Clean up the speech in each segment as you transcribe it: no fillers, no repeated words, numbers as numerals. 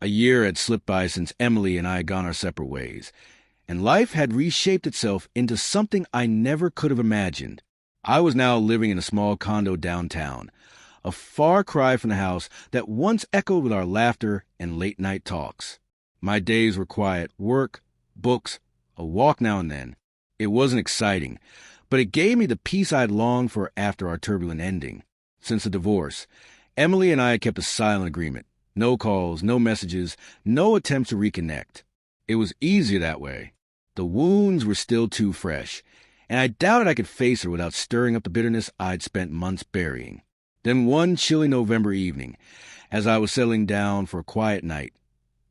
A year had slipped by since Emily and I had gone our separate ways, and life had reshaped itself into something I never could have imagined. I was now living in a small condo downtown, a far cry from the house that once echoed with our laughter and late-night talks. My days were quiet: work, books, a walk now and then. It wasn't exciting, but it gave me the peace I'd longed for after our turbulent ending. Since the divorce, Emily and I had kept a silent agreement. No calls, no messages, no attempts to reconnect. It was easier that way. The wounds were still too fresh, and I doubted I could face her without stirring up the bitterness I'd spent months burying. Then one chilly November evening, as I was settling down for a quiet night,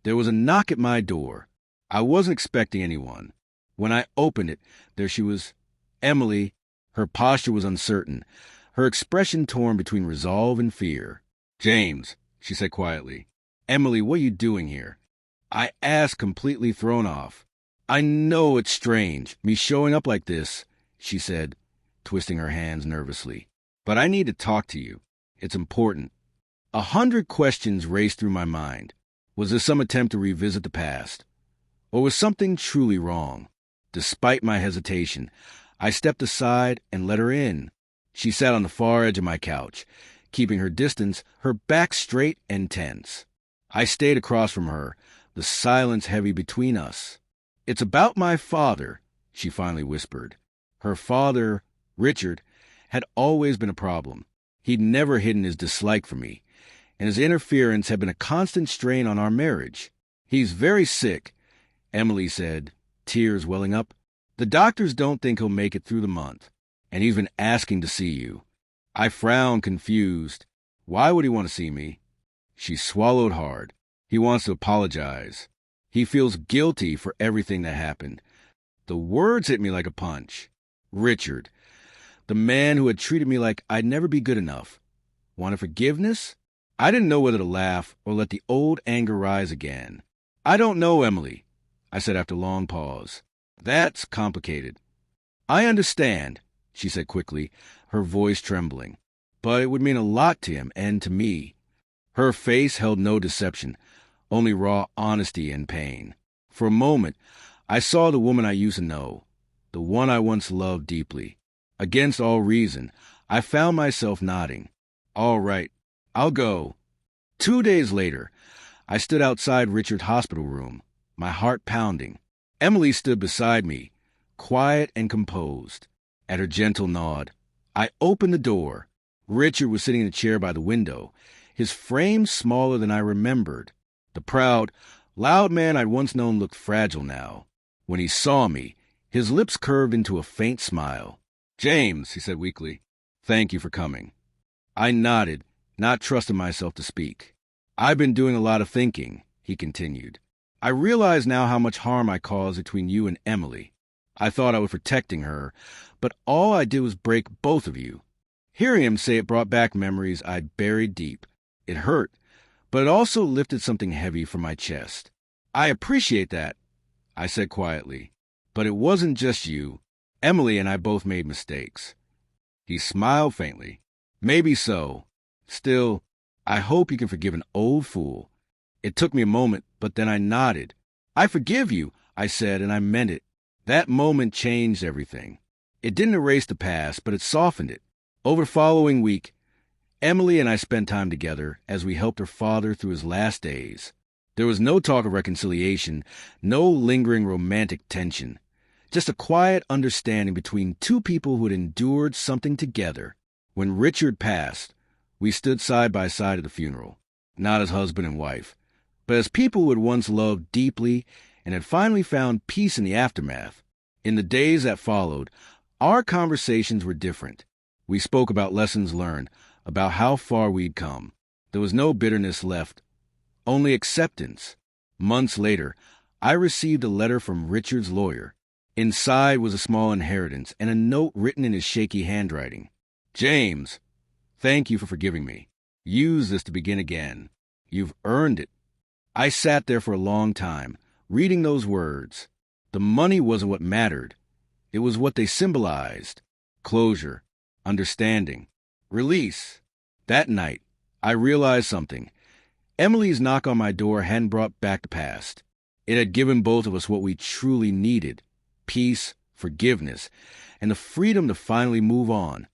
there was a knock at my door. I wasn't expecting anyone. When I opened it, there she was, Emily. Her posture was uncertain, her expression torn between resolve and fear. "James," she said quietly. "Emily, what are you doing here?" I asked, completely thrown off. "I know it's strange, me showing up like this," she said, twisting her hands nervously. "But I need to talk to you. It's important." 100 questions raced through my mind. Was this some attempt to revisit the past? Or was something truly wrong? Despite my hesitation, I stepped aside and let her in. She sat on the far edge of my couch, keeping her distance, her back straight and tense. I stayed across from her, the silence heavy between us. "It's about my father," she finally whispered. Her father, Richard, had always been a problem. He'd never hidden his dislike for me, and his interference had been a constant strain on our marriage. "He's very sick," Emily said, tears welling up. "The doctors don't think he'll make it through the month, and he's been asking to see you." I frowned, confused. Why would he want to see me? She swallowed hard. "He wants to apologize. He feels guilty for everything that happened." The words hit me like a punch. Richard, the man who had treated me like I'd never be good enough, wanted forgiveness? I didn't know whether to laugh or let the old anger rise again. "I don't know, Emily," I said after a long pause. "That's complicated." "I understand," she said quickly, her voice trembling. "But it would mean a lot to him and to me." Her face held no deception, only raw honesty and pain. For a moment, I saw the woman I used to know, the one I once loved deeply. Against all reason, I found myself nodding. "All right, I'll go." 2 days later, I stood outside Richard's hospital room, my heart pounding. Emily stood beside me, quiet and composed. At her gentle nod, I opened the door. Richard was sitting in a chair by the window, his frame smaller than I remembered. The proud, loud man I'd once known looked fragile now. When he saw me, his lips curved into a faint smile. "James," he said weakly, "thank you for coming." I nodded, not trusting myself to speak. "I've been doing a lot of thinking," he continued. "I realize now how much harm I caused between you and Emily. I thought I was protecting her, but all I did was break both of you." Hearing him say it brought back memories I'd buried deep. It hurt, but it also lifted something heavy from my chest. "I appreciate that," I said quietly. "But it wasn't just you. Emily and I both made mistakes." He smiled faintly. "Maybe so. Still, I hope you can forgive an old fool." It took me a moment, but then I nodded. "I forgive you," I said, and I meant it. That moment changed everything. It didn't erase the past, but it softened it. Over the following week, Emily and I spent time together as we helped her father through his last days. There was no talk of reconciliation, no lingering romantic tension. Just a quiet understanding between two people who had endured something together. When Richard passed, we stood side by side at the funeral, not as husband and wife, but as people who had once loved deeply and had finally found peace in the aftermath. In the days that followed, our conversations were different. We spoke about lessons learned, about how far we'd come. There was no bitterness left, only acceptance. Months later, I received a letter from Richard's lawyer. Inside was a small inheritance and a note written in his shaky handwriting. "James, thank you for forgiving me. Use this to begin again. You've earned it." I sat there for a long time, reading those words. The money wasn't what mattered. It was what they symbolized. Closure, understanding, release. That night, I realized something. Emily's knock on my door hadn't brought back the past. It had given both of us what we truly needed: peace, forgiveness, and the freedom to finally move on.